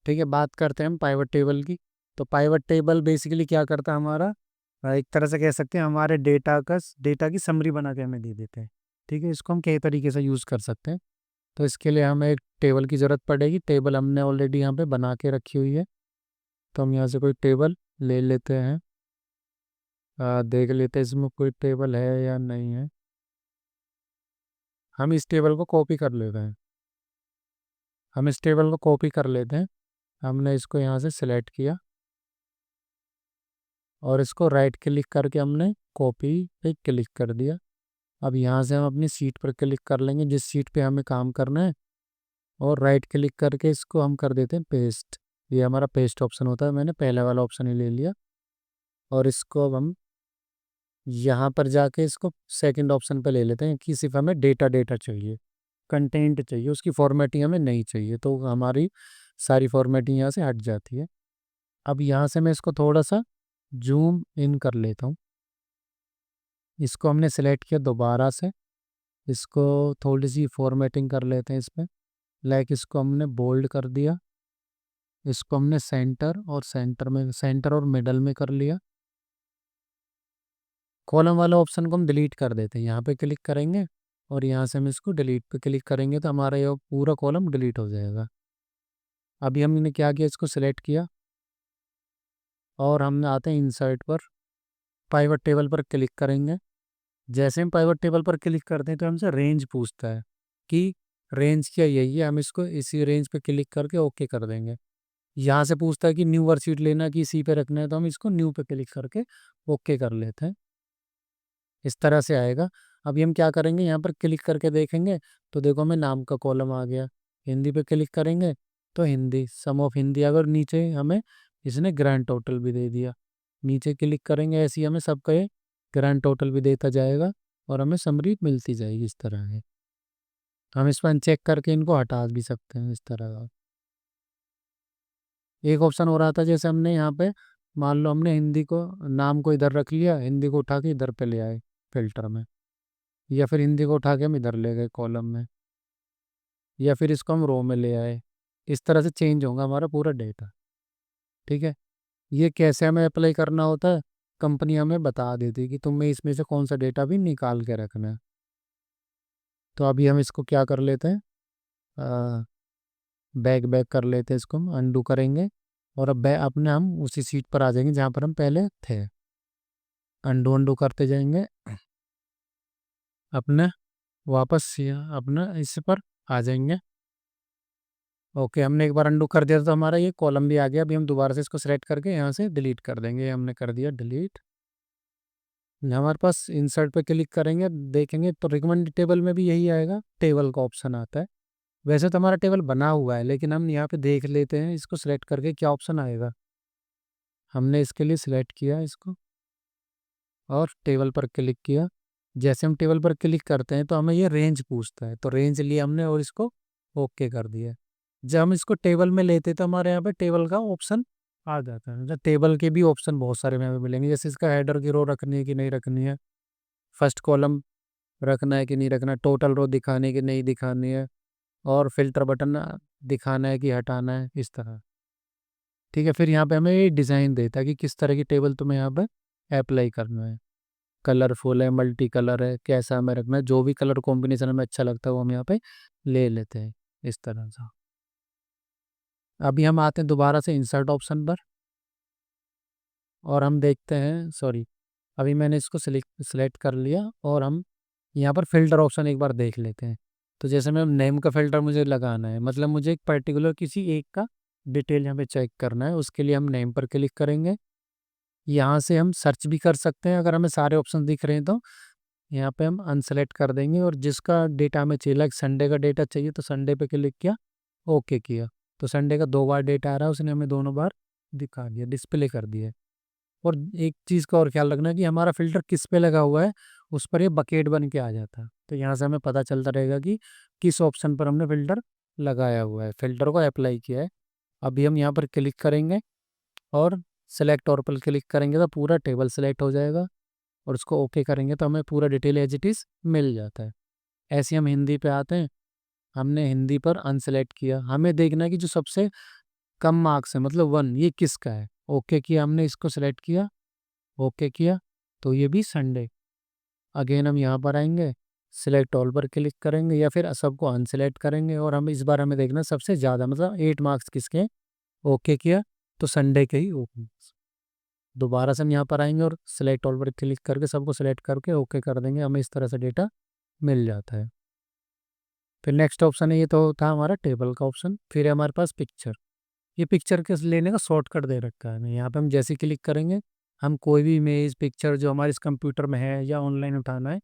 ठीक है, बात करते हैं हम पाइवट टेबल की। तो पाइवट टेबल बेसिकली क्या करता है हमारा, एक तरह से कह सकते हैं हमारे डेटा की समरी बना के हमें दे देते हैं। ठीक है, इसको हम कई तरीके से यूज़ कर सकते हैं। तो इसके लिए हमें एक टेबल की ज़रूरत पड़ेगी। टेबल हमने ऑलरेडी यहाँ पे बना के रखी हुई है। तो हम यहाँ से कोई टेबल ले लेते हैं। देख लेते हैं इसमें कोई टेबल है या नहीं है। हम इस टेबल को कॉपी कर लेते हैं। हमने इसको यहाँ से सिलेक्ट किया और इसको राइट क्लिक करके हमने कॉपी पे क्लिक कर दिया। अब यहाँ से हम अपनी सीट पर क्लिक कर लेंगे जिस सीट पे हमें काम करना है, और राइट क्लिक करके इसको हम कर देते हैं पेस्ट। ये हमारा पेस्ट ऑप्शन होता है, मैंने पहले वाला ऑप्शन ही ले लिया। और इसको अब हम यहाँ पर जाके इसको सेकंड ऑप्शन पे ले लेते हैं कि सिर्फ हमें डेटा डेटा चाहिए, कंटेंट चाहिए, उसकी फॉर्मेटिंग हमें नहीं चाहिए। तो हमारी सारी फॉर्मेटिंग यहाँ से हट जाती है। अब यहाँ से मैं इसको थोड़ा सा जूम इन कर लेता हूँ। इसको हमने सेलेक्ट किया दोबारा से, इसको थोड़ी सी फॉर्मेटिंग कर लेते हैं इसमें। लाइक इसको हमने बोल्ड कर दिया, इसको हमने सेंटर और मिडल में कर लिया। कॉलम वाला ऑप्शन को हम डिलीट कर देते हैं, यहाँ पे क्लिक करेंगे और यहाँ से हम इसको डिलीट पे क्लिक करेंगे तो हमारा ये पूरा कॉलम डिलीट हो जाएगा। अभी हमने क्या किया, इसको सिलेक्ट किया और हमने आते हैं इंसर्ट पर, पाइवट टेबल पर क्लिक करेंगे। जैसे हम पाइवट टेबल पर क्लिक करते हैं तो हमसे रेंज पूछता है कि रेंज क्या यही है। हम इसको इसी रेंज पे क्लिक करके ओके कर देंगे। यहाँ से पूछता है कि न्यू वर्कशीट लेना कि इसी पे रखना है, तो हम इसको न्यू पे क्लिक करके ओके कर लेते हैं। इस तरह से आएगा। अभी हम क्या करेंगे, यहाँ पर क्लिक करके देखेंगे तो देखो हमें नाम का कॉलम आ गया। हिंदी पे क्लिक करेंगे तो हिंदी, सम ऑफ हिंदी, अगर नीचे हमें इसने ग्रैंड टोटल भी दे दिया। नीचे क्लिक करेंगे ऐसे ही हमें सबका ये ग्रैंड टोटल भी देता जाएगा और हमें समरी मिलती जाएगी इस तरह है। हम इस पर अनचेक करके इनको हटा भी सकते हैं इस तरह का। एक ऑप्शन हो रहा था, जैसे हमने यहाँ पे मान लो हमने हिंदी को, नाम को इधर रख लिया, हिंदी को उठा के इधर पे ले आए फिल्टर में, या फिर हिंदी को उठा के हम इधर ले गए कॉलम में, या फिर इसको हम रो में ले आए। इस तरह से चेंज होगा हमारा पूरा डेटा। ठीक है, ये कैसे हमें अप्लाई करना होता है, कंपनी हमें बता देती है कि तुम्हें इसमें से कौन सा डेटा भी निकाल के रखना है। तो अभी हम इसको क्या कर लेते हैं, बैक बैक कर लेते हैं, इसको हम अंडू करेंगे और अब अपने हम उसी सीट पर आ जाएंगे जहाँ पर हम पहले थे। अंडू अंडू करते जाएंगे अपने, वापस अपना इस पर आ जाएंगे। ओके, हमने एक बार अंडू कर दिया तो हमारा ये कॉलम भी आ गया। अभी हम दोबारा से इसको सेलेक्ट करके यहाँ से डिलीट कर देंगे। ये हमने कर दिया डिलीट। हमारे पास इंसर्ट पे क्लिक करेंगे, देखेंगे तो रिकमेंड टेबल में भी यही आएगा, टेबल का ऑप्शन आता है। वैसे तो हमारा टेबल बना हुआ है लेकिन हम यहाँ पे देख लेते हैं इसको सिलेक्ट करके क्या ऑप्शन आएगा। हमने इसके लिए सिलेक्ट किया इसको और टेबल पर क्लिक किया। जैसे हम टेबल पर क्लिक करते हैं तो हमें ये रेंज पूछता है, तो रेंज लिया हमने और इसको ओके कर दिया। जब हम इसको टेबल में लेते तो हमारे यहाँ पे टेबल का ऑप्शन आ जाता है। मतलब टेबल के भी ऑप्शन बहुत सारे हमें मिलेंगे, जैसे इसका हेडर की रो रखनी है कि नहीं रखनी है, फर्स्ट कॉलम रखना है कि नहीं रखना है, टोटल रो दिखानी है कि नहीं दिखानी है, और फिल्टर बटन दिखाना है कि हटाना है, इस तरह। ठीक है, फिर यहाँ पे हमें ये डिज़ाइन देता है कि किस तरह की टेबल तुम्हें यहाँ पे अप्लाई करना है। कलरफुल है, मल्टी कलर है, कैसा हमें रखना है, जो भी कलर कॉम्बिनेशन हमें अच्छा लगता है वो हम यहाँ पे ले लेते हैं इस तरह से। अभी हम आते हैं दोबारा से इंसर्ट ऑप्शन पर और हम देखते हैं, सॉरी, अभी मैंने इसको सिलेक्ट कर लिया और हम यहाँ पर फिल्टर ऑप्शन एक बार देख लेते हैं। तो जैसे मैं नेम का फिल्टर मुझे लगाना है, मतलब मुझे एक पर्टिकुलर किसी एक का डिटेल यहाँ पे चेक करना है, उसके लिए हम नेम पर क्लिक करेंगे। यहाँ से हम सर्च भी कर सकते हैं, अगर हमें सारे ऑप्शन दिख रहे हैं तो यहाँ पे हम अनसेलेक्ट कर देंगे और जिसका डेटा हमें चाहिए, लाइक संडे का डेटा चाहिए तो संडे पे क्लिक किया, ओके किया, तो संडे का 2 बार डेटा आ रहा है, उसने हमें दोनों बार दिखा दिया, डिस्प्ले कर दिया। और एक चीज़ का और ख्याल रखना है कि हमारा फिल्टर किस पे लगा हुआ है, उस पर ये बकेट बन के आ जाता है। तो यहाँ से हमें पता चलता रहेगा कि किस ऑप्शन पर हमने फिल्टर लगाया हुआ है, फिल्टर को अप्लाई किया है। अभी हम यहाँ पर क्लिक करेंगे और सेलेक्ट और पर क्लिक करेंगे तो पूरा टेबल सेलेक्ट हो जाएगा और उसको ओके करेंगे तो हमें पूरा डिटेल एज इट इज़ मिल जाता है। ऐसे हम हिंदी पे आते हैं, हमने हिंदी पर अनसेलेक्ट किया, हमें देखना है कि जो सबसे कम मार्क्स है मतलब 1, ये किसका है। ओके किया हमने, इसको सेलेक्ट किया, ओके किया, तो ये भी संडे। अगेन हम यहाँ पर आएंगे, सिलेक्ट ऑल पर क्लिक करेंगे या फिर सबको अनसेलेक्ट करेंगे, और हम इस बार हमें देखना सबसे ज़्यादा मतलब 8 मार्क्स किसके हैं। ओके किया तो संडे के ही ओके। दोबारा से हम यहाँ पर आएंगे और सिलेक्ट ऑल पर क्लिक करके सबको सिलेक्ट करके ओके कर देंगे, हमें इस तरह से डेटा मिल जाता है। फिर नेक्स्ट ऑप्शन है, ये तो था हमारा टेबल का ऑप्शन। फिर है हमारे पास पिक्चर। ये पिक्चर के लेने का शॉर्टकट दे रखा है। यहाँ पे हम जैसे क्लिक करेंगे, हम कोई भी इमेज पिक्चर जो हमारे इस कंप्यूटर में है या ऑनलाइन उठाना है,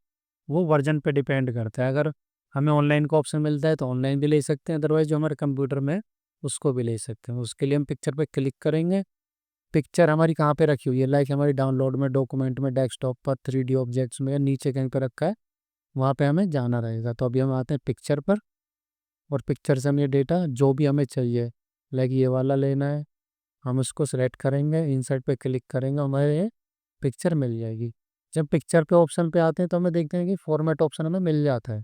वो वर्जन पे डिपेंड करता है। अगर हमें ऑनलाइन का ऑप्शन मिलता है तो ऑनलाइन भी ले सकते हैं, अदरवाइज जो हमारे कंप्यूटर में है उसको भी ले सकते हैं। उसके लिए हम पिक्चर पे क्लिक करेंगे। पिक्चर हमारी कहाँ पे रखी हुई है, लाइक हमारी डाउनलोड में, डॉक्यूमेंट में, डेस्कटॉप पर, 3D ऑब्जेक्ट्स में, या नीचे कहीं पे रखा है, वहाँ पे हमें जाना रहेगा। तो अभी हम आते हैं पिक्चर पर, और पिक्चर से हम ये डेटा जो भी हमें चाहिए, लाइक ये वाला लेना है, हम उसको सेलेक्ट करेंगे, इंसर्ट पे क्लिक करेंगे, हमारे ये पिक्चर मिल जाएगी। जब पिक्चर पे ऑप्शन पे आते हैं तो हमें देखते हैं कि फॉर्मेट ऑप्शन हमें मिल जाता है।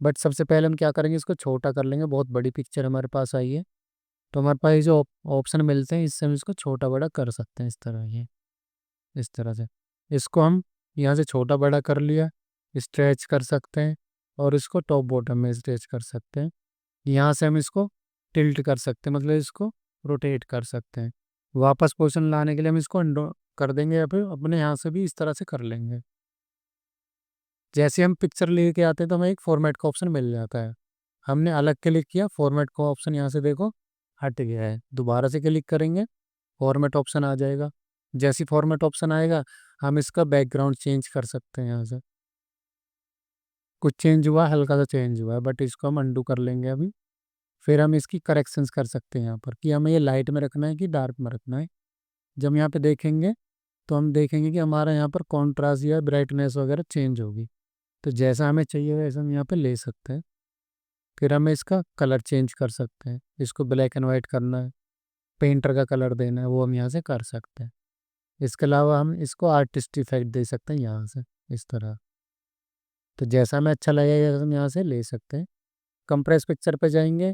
बट सबसे पहले हम क्या करेंगे, इसको छोटा कर लेंगे। बहुत बड़ी पिक्चर हमारे पास आई है, तो हमारे पास ये जो ऑप्शन मिलते हैं इससे हम इसको छोटा बड़ा कर सकते हैं, इस तरह ये, इस तरह से। इसको हम यहाँ से छोटा बड़ा कर लिया, स्ट्रेच कर सकते हैं, और इसको टॉप बॉटम में स्ट्रेच कर सकते हैं। यहाँ से हम इसको टिल्ट कर सकते हैं, मतलब इसको रोटेट कर सकते हैं। वापस पोजीशन लाने के लिए हम इसको अंडो कर देंगे, या फिर अपने यहाँ से भी इस तरह से कर लेंगे। जैसे हम पिक्चर लेके आते हैं तो हमें एक फॉर्मेट का ऑप्शन मिल जाता है। हमने अलग क्लिक किया, फॉर्मेट का ऑप्शन यहाँ से देखो हट गया है। दोबारा से क्लिक करेंगे, फॉर्मेट ऑप्शन आ जाएगा। जैसी फॉर्मेट ऑप्शन आएगा, हम इसका बैकग्राउंड चेंज कर सकते हैं। यहाँ से कुछ चेंज हुआ, हल्का सा चेंज हुआ है, बट इसको हम अंडू कर लेंगे अभी। फिर हम इसकी करेक्शंस कर सकते हैं यहाँ पर, कि हमें ये लाइट में रखना है कि डार्क में रखना है। जब हम यहाँ पे देखेंगे तो हम देखेंगे कि हमारा यहाँ पर कॉन्ट्रास्ट या ब्राइटनेस वगैरह चेंज होगी। तो जैसा हमें चाहिए वैसा हम यहाँ पे ले सकते हैं। फिर हमें इसका कलर चेंज कर सकते हैं, इसको ब्लैक एंड वाइट करना है, पेंटर का कलर देना है, वो हम यहाँ से कर सकते हैं। इसके अलावा हम इसको आर्टिस्ट इफेक्ट दे सकते हैं यहाँ से, इस तरह। तो जैसा हमें अच्छा लगेगा हम यहाँ से ले सकते हैं। कंप्रेस पिक्चर पे जाएंगे,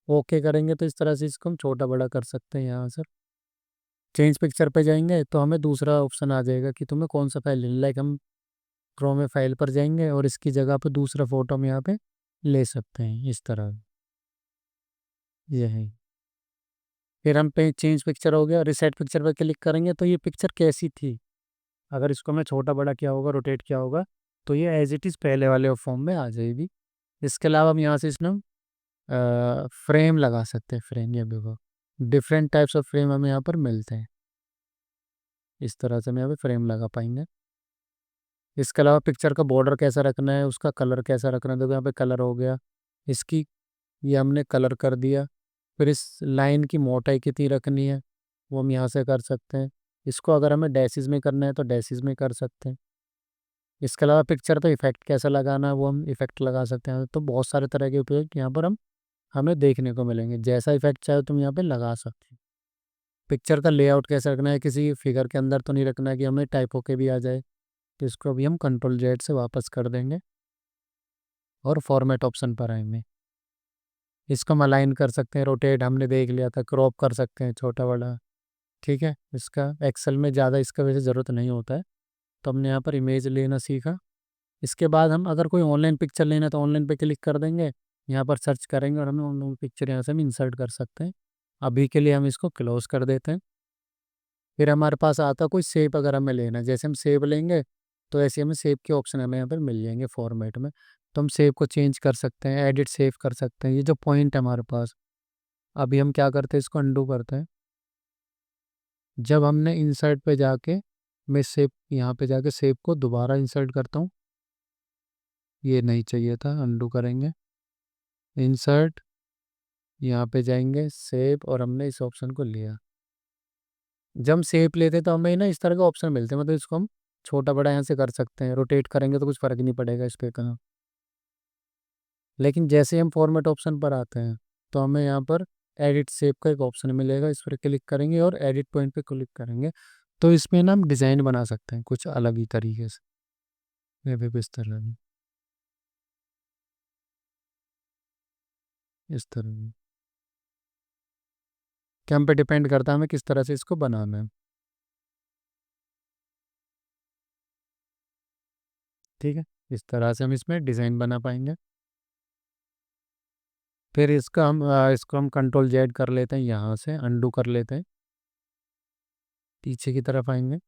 ओके करेंगे, तो इस तरह से इसको हम छोटा बड़ा कर सकते हैं यहाँ से। चेंज पिक्चर पे जाएंगे तो हमें दूसरा ऑप्शन आ जाएगा कि तुम्हें कौन सा फाइल लेना, लाइक हम क्रोम में फाइल पर जाएंगे और इसकी जगह पे दूसरा फोटो हम यहाँ पे ले सकते हैं, इस तरह। ये है। फिर हम पे चेंज पिक्चर हो गया, रिसेट पिक्चर पे क्लिक करेंगे तो ये पिक्चर कैसी थी, अगर इसको मैं छोटा बड़ा किया होगा, रोटेट किया होगा, तो ये एज इट इज़ पहले वाले फॉर्म में आ जाएगी। इसके अलावा हम यहाँ से इसमें फ्रेम लगा सकते हैं। फ्रेम, ये देखो डिफरेंट टाइप्स ऑफ फ्रेम हमें यहाँ पर मिलते हैं। इस तरह से हम यहाँ पे फ्रेम लगा पाएंगे। इसके अलावा पिक्चर का बॉर्डर कैसा रखना है, उसका कलर कैसा रखना है, देखो यहाँ पे कलर हो गया इसकी, ये हमने कलर कर दिया। फिर इस लाइन की मोटाई कितनी रखनी है, वो हम यहाँ से कर सकते हैं। इसको अगर हमें डैसेस में करना है तो डैसेस में कर सकते हैं। इसके अलावा पिक्चर पे इफेक्ट कैसा लगाना है, वो हम इफेक्ट लगा सकते हैं। तो बहुत सारे तरह के उपयोग यहाँ पर हम हमें देखने को मिलेंगे। जैसा इफेक्ट चाहे तुम यहाँ पे लगा सकते हैं। पिक्चर का लेआउट कैसे रखना है, किसी फिगर के अंदर तो नहीं रखना है कि हमें टाइप होके भी आ जाए। तो इसको अभी हम कंट्रोल जेड से वापस कर देंगे और फॉर्मेट ऑप्शन पर आएंगे। इसको हम अलाइन कर सकते हैं, रोटेट हमने देख लिया था, क्रॉप कर सकते हैं छोटा बड़ा। ठीक है, इसका एक्सेल में ज़्यादा इसका वैसे ज़रूरत नहीं होता है। तो हमने यहाँ पर इमेज लेना सीखा। इसके बाद हम अगर कोई ऑनलाइन पिक्चर लेना है तो ऑनलाइन पे क्लिक कर देंगे, यहाँ पर सर्च करेंगे और हमें ऑनलाइन पिक्चर यहाँ से हम इंसर्ट कर सकते हैं। अभी के लिए हम इसको क्लोज कर देते हैं। फिर हमारे पास आता कोई शेप अगर हमें लेना है, जैसे हम शेप लेंगे तो ऐसे हमें शेप के ऑप्शन हमें यहाँ पर मिल जाएंगे फॉर्मेट में। तो हम शेप को चेंज कर सकते हैं, एडिट शेप कर सकते हैं। ये जो पॉइंट है हमारे पास, अभी हम क्या करते हैं, इसको अंडू करते हैं। जब हमने इंसर्ट पे जाके, मैं शेप यहाँ पे जाके शेप को दोबारा इंसर्ट करता हूँ, ये नहीं चाहिए था, अंडू करेंगे, इंसर्ट, यहाँ पे जाएंगे शेप, और हमने इस ऑप्शन को लिया। जब हम शेप लेते तो हमें ना इस तरह के ऑप्शन मिलते हैं, मतलब इसको हम छोटा बड़ा यहाँ से कर सकते हैं। रोटेट करेंगे तो कुछ फर्क नहीं पड़ेगा इस पे का। लेकिन जैसे हम फॉर्मेट ऑप्शन पर आते हैं तो हमें यहाँ पर एडिट शेप का एक ऑप्शन मिलेगा, इस पर क्लिक करेंगे और एडिट पॉइंट पे क्लिक करेंगे। तो इसमें ना हम डिज़ाइन बना सकते हैं कुछ अलग ही तरीके से। ये भी इस तरह की, इस तरह की। कि हम पे डिपेंड करता है हमें किस तरह से इसको बनाना है। ठीक है, इस तरह से हम इसमें डिज़ाइन बना पाएंगे। फिर इसको हम कंट्रोल जेड कर लेते हैं, यहाँ से अंडू कर लेते हैं, पीछे की तरफ आएंगे।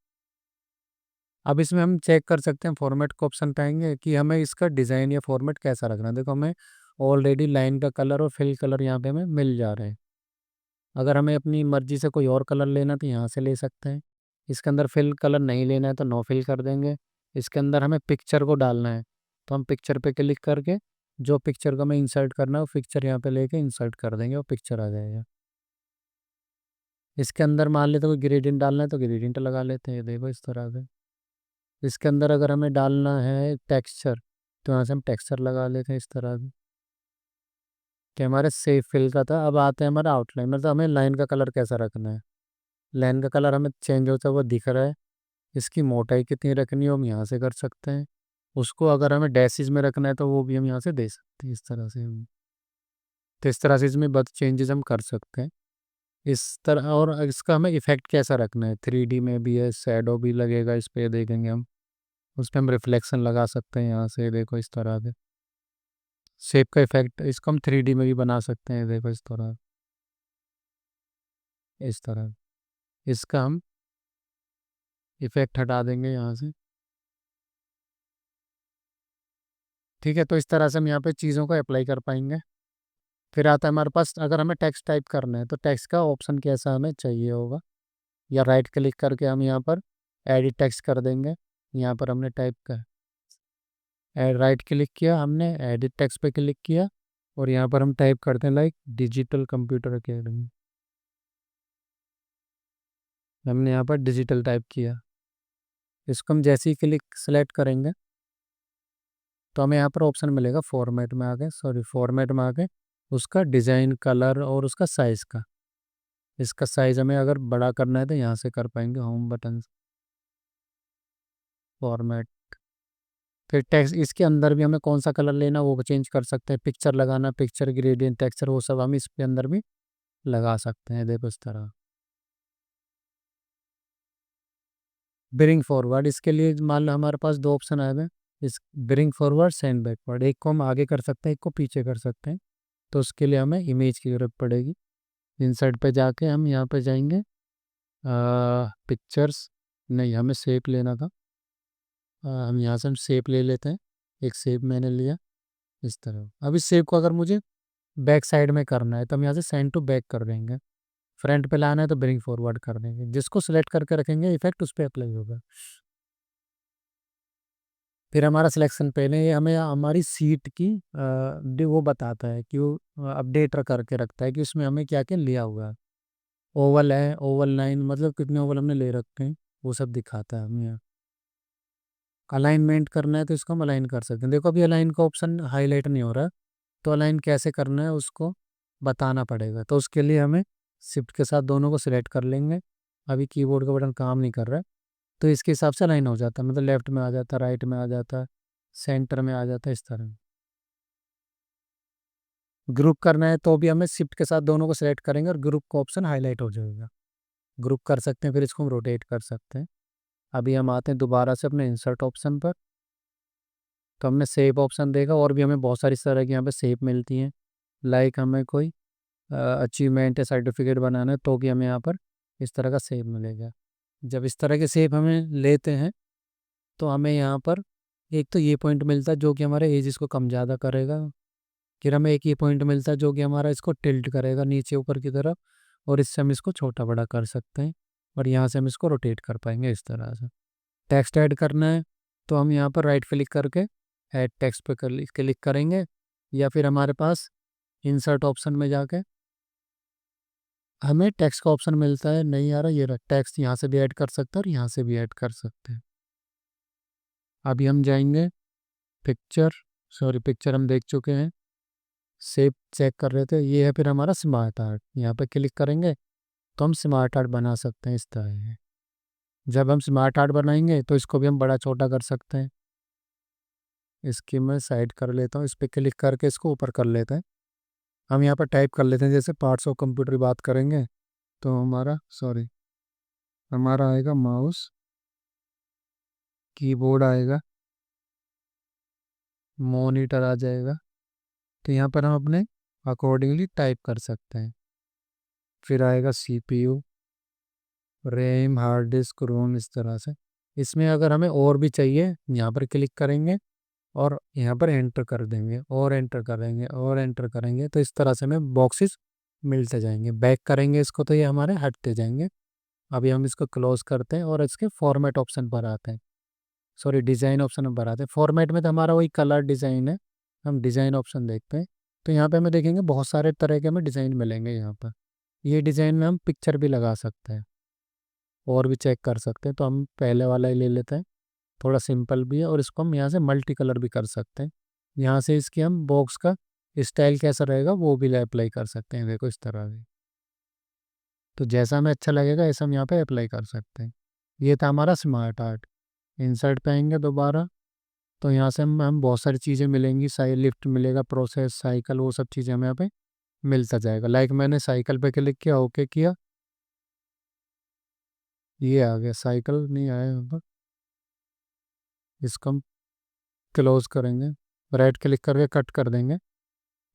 अब इसमें हम चेक कर सकते हैं, फॉर्मेट को ऑप्शन पाएंगे कि हमें इसका डिज़ाइन या फॉर्मेट कैसा रखना है। देखो हमें ऑलरेडी लाइन का कलर और फिल कलर यहाँ पे हमें मिल जा रहे हैं। अगर हमें अपनी मर्जी से कोई और कलर लेना तो यहाँ से ले सकते हैं। इसके अंदर फिल कलर नहीं लेना है तो नो फिल कर देंगे। इसके अंदर हमें पिक्चर को डालना है तो हम पिक्चर पे क्लिक करके जो पिक्चर को हमें इंसर्ट करना है वो पिक्चर यहाँ पे लेके इंसर्ट कर देंगे, वो पिक्चर आ जाएगा। इसके अंदर मान लेते कोई ग्रेडियंट डालना है तो ग्रेडियंट लगा लेते हैं, ये देखो इस तरह से। इसके अंदर अगर हमें डालना है टेक्सचर तो यहाँ से हम टेक्सचर लगा लेते हैं इस तरह से, कि हमारे सेव फिल का था। अब आते हैं हमारा आउटलाइन, मतलब हमें लाइन का कलर कैसा रखना है। लाइन का कलर हमें चेंज होता हुआ दिख रहा है। इसकी मोटाई कितनी रखनी है वो हम यहाँ से कर सकते हैं। उसको अगर हमें डैसेज में रखना है तो वो भी हम यहाँ से दे सकते हैं इस तरह से हम। तो इस तरह से इसमें बहुत चेंजेस हम कर सकते हैं इस तरह। और इसका हमें इफेक्ट कैसा रखना है, 3D में भी है, शैडो भी लगेगा इस पे, देखेंगे हम। उस पर हम रिफ्लेक्शन लगा सकते हैं यहाँ से, देखो इस तरह से। शेप का इफेक्ट इसको हम 3D में भी बना सकते हैं, देखो इस तरह, इस तरह। इसका हम इफेक्ट हटा देंगे यहाँ से। ठीक है, तो इस तरह से हम यहाँ पे चीज़ों को अप्लाई कर पाएंगे। फिर आता है हमारे पास, अगर हमें टेक्स्ट टाइप करना है तो टेक्स्ट का ऑप्शन कैसा हमें चाहिए होगा। या राइट क्लिक करके हम यहाँ पर एडिट टेक्स्ट कर देंगे। यहाँ पर हमने टाइप कर राइट क्लिक किया, हमने एडिट टेक्स्ट पे क्लिक किया और यहाँ पर हम टाइप करते हैं लाइक डिजिटल कंप्यूटर अकेडमी। हमने यहाँ पर डिजिटल टाइप किया। इसको हम जैसे ही क्लिक सेलेक्ट करेंगे तो हमें यहाँ पर ऑप्शन मिलेगा फॉर्मेट में आके, सॉरी फॉर्मेट में आके उसका डिज़ाइन, कलर और उसका साइज़ का। इसका साइज़ हमें अगर बड़ा करना है तो यहाँ से कर पाएंगे, होम बटन, फॉर्मेट। फिर टेक्स्ट, इसके अंदर भी हमें कौन सा कलर लेना वो चेंज कर सकते हैं। पिक्चर लगाना, पिक्चर ग्रेडियंट टेक्सचर वो सब हम इसके अंदर भी लगा सकते हैं, देखो इस तरह। ब्रिंग फॉरवर्ड, इसके लिए मान लो हमारे पास दो ऑप्शन आए हुए हैं, इस ब्रिंग फॉरवर्ड, सेंड बैकवर्ड। एक को हम आगे कर सकते हैं, एक को पीछे कर सकते हैं। तो उसके लिए हमें इमेज की जरूरत पड़ेगी। इंसर्ट पे जाके हम यहाँ पे जाएंगे, पिक्चर्स, नहीं हमें शेप लेना था। हम यहाँ से हम शेप ले लेते हैं। एक शेप मैंने लिया इस तरह। अब इस शेप को अगर मुझे बैक साइड में करना है तो हम यहाँ से सेंड टू बैक कर देंगे। फ्रंट पे लाना है तो ब्रिंग फॉरवर्ड कर देंगे। जिसको सिलेक्ट करके रखेंगे इफेक्ट उस पर अप्लाई होगा। फिर हमारा सिलेक्शन पहले ये हमें हमारी सीट की वो बताता है कि वो अपडेट करके रखता है कि उसमें हमें क्या क्या लिया हुआ है। ओवल है, ओवल लाइन, मतलब कितने ओवल हमने ले रखे हैं वो सब दिखाता है हमें। अलाइनमेंट करना है तो इसको हम अलाइन कर सकते हैं। देखो अभी अलाइन का ऑप्शन हाईलाइट नहीं हो रहा, तो अलाइन कैसे करना है उसको बताना पड़ेगा। तो उसके लिए हमें शिफ्ट के साथ दोनों को सिलेक्ट कर लेंगे। अभी कीबोर्ड का बटन काम नहीं कर रहा है, तो इसके हिसाब से अलाइन हो जाता है, मतलब लेफ्ट में आ जाता है, राइट में आ जाता है, सेंटर में आ जाता है, इस तरह। ग्रुप करना है तो भी हमें शिफ्ट के साथ दोनों को सिलेक्ट करेंगे और ग्रुप का ऑप्शन हाईलाइट हो जाएगा। ग्रुप कर सकते हैं, फिर इसको हम रोटेट कर सकते हैं। अभी हम आते हैं दोबारा से अपने इंसर्ट ऑप्शन पर। तो हमने सेव ऑप्शन देखा, और भी हमें बहुत सारी इस तरह की यहाँ पे सेव मिलती हैं। लाइक हमें कोई अचीवमेंट या सर्टिफिकेट बनाना है तो भी हमें यहाँ पर इस तरह का सेव मिलेगा। जब इस तरह के सेव हमें लेते हैं तो हमें यहाँ पर एक तो ये पॉइंट मिलता है जो कि हमारे एज इसको कम ज़्यादा करेगा। फिर हमें एक ये पॉइंट मिलता है जो कि हमारा इसको टिल्ट करेगा नीचे ऊपर की तरफ, और इससे हम इसको छोटा बड़ा कर सकते हैं। और यहाँ से हम इसको रोटेट कर पाएंगे इस तरह से। टेक्स्ट ऐड करना है तो हम यहाँ पर राइट क्लिक करके ऐड टेक्स्ट पे क्लिक करेंगे, या फिर हमारे पास इंसर्ट ऑप्शन में जाके हमें टेक्स्ट का ऑप्शन मिलता है, नहीं आ रहा ये रहा, टेक्स्ट यहाँ से भी ऐड कर सकते हैं और यहाँ से भी ऐड कर सकते हैं। अभी हम जाएंगे पिक्चर, सॉरी पिक्चर हम देख चुके हैं, सेव चेक कर रहे थे, ये है फिर हमारा स्मार्ट आर्ट। यहाँ पे क्लिक करेंगे तो हम स्मार्ट आर्ट बना सकते हैं इस तरह है। जब हम स्मार्ट आर्ट बनाएंगे तो इसको भी हम बड़ा छोटा कर सकते हैं। इसकी मैं साइड कर लेता हूँ, इस पर क्लिक करके इसको ऊपर कर लेते हैं। हम यहाँ पर टाइप कर लेते हैं, जैसे पार्ट्स ऑफ कंप्यूटर की बात करेंगे तो हमारा आएगा माउस, कीबोर्ड आएगा, मॉनिटर आ जाएगा। तो यहाँ पर हम अपने अकॉर्डिंगली टाइप कर सकते हैं। फिर आएगा सीपीयू, रैम, हार्ड डिस्क, रोम, इस तरह से। इसमें अगर हमें और भी चाहिए, यहाँ पर क्लिक करेंगे और यहाँ पर एंटर कर देंगे और एंटर करेंगे और एंटर करेंगे, तो इस तरह से हमें बॉक्सेस मिलते जाएंगे। बैक करेंगे इसको तो ये हमारे हटते जाएंगे। अभी हम इसको क्लोज करते हैं और इसके फॉर्मेट ऑप्शन पर आते हैं, सॉरी डिज़ाइन ऑप्शन पर आते हैं। फॉर्मेट में तो हमारा वही कलर डिज़ाइन है, हम डिज़ाइन ऑप्शन देखते हैं। तो यहाँ पे हमें देखेंगे बहुत सारे तरह के हमें डिज़ाइन मिलेंगे यहाँ पर। ये डिज़ाइन में हम पिक्चर भी लगा सकते हैं और भी चेक कर सकते हैं। तो हम पहले वाला ही ले लेते हैं, थोड़ा सिंपल भी है और इसको हम यहाँ से मल्टी कलर भी कर सकते हैं। यहाँ से इसकी हम बॉक्स का स्टाइल कैसा रहेगा वो भी अप्लाई कर सकते हैं, देखो इस तरह से। तो जैसा हमें अच्छा लगेगा ऐसा हम यहाँ पे अप्लाई कर सकते हैं। ये था हमारा स्मार्ट आर्ट। इंसर्ट पे आएंगे दोबारा, तो यहाँ से हम बहुत सारी चीज़ें मिलेंगी, लिफ्ट मिलेगा, प्रोसेस, साइकिल, वो सब चीज़ें हमें यहाँ पे मिलता जाएगा। लाइक मैंने साइकिल पे क्लिक किया, ओके किया, ये आ गया, साइकिल नहीं आया यहाँ पर। इसको हम क्लोज करेंगे, राइट क्लिक करके कट कर देंगे।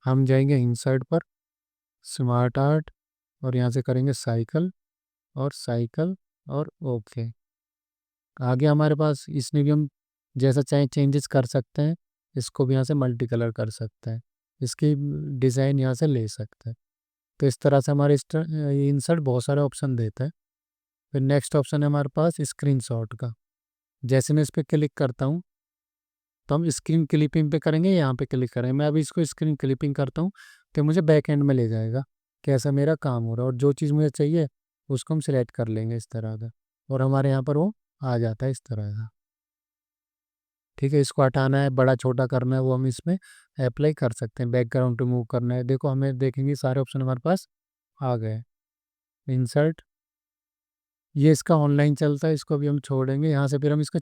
हम जाएंगे इंसर्ट पर, स्मार्ट आर्ट, और यहाँ से करेंगे साइकिल और साइकिल और ओके। आगे हमारे पास इसमें भी हम जैसा चाहे चेंजेस कर सकते हैं। इसको भी यहाँ से मल्टी कलर कर सकते हैं, इसकी डिज़ाइन यहाँ से ले सकते हैं। तो इस तरह से हमारे इंसर्ट बहुत सारे ऑप्शन देता है। फिर नेक्स्ट ऑप्शन है हमारे पास स्क्रीनशॉट का। जैसे मैं इस पर क्लिक करता हूँ तो हम स्क्रीन क्लिपिंग पे करेंगे, यहाँ पे क्लिक करेंगे। मैं अभी इसको स्क्रीन क्लिपिंग करता हूँ तो मुझे बैक एंड में ले जाएगा कैसा मेरा काम हो रहा है, और जो चीज़ मुझे चाहिए उसको हम सिलेक्ट कर लेंगे इस तरह का, और हमारे यहाँ पर वो आ जाता है इस तरह का। ठीक है, इसको हटाना है, बड़ा छोटा करना है, वो हम इसमें अप्लाई कर सकते हैं। बैकग्राउंड रिमूव करना है, देखो हमें देखेंगे सारे ऑप्शन हमारे पास आ गए। इंसर्ट, ये इसका ऑनलाइन चलता है, इसको भी हम छोड़ेंगे। यहाँ से फिर हम इसको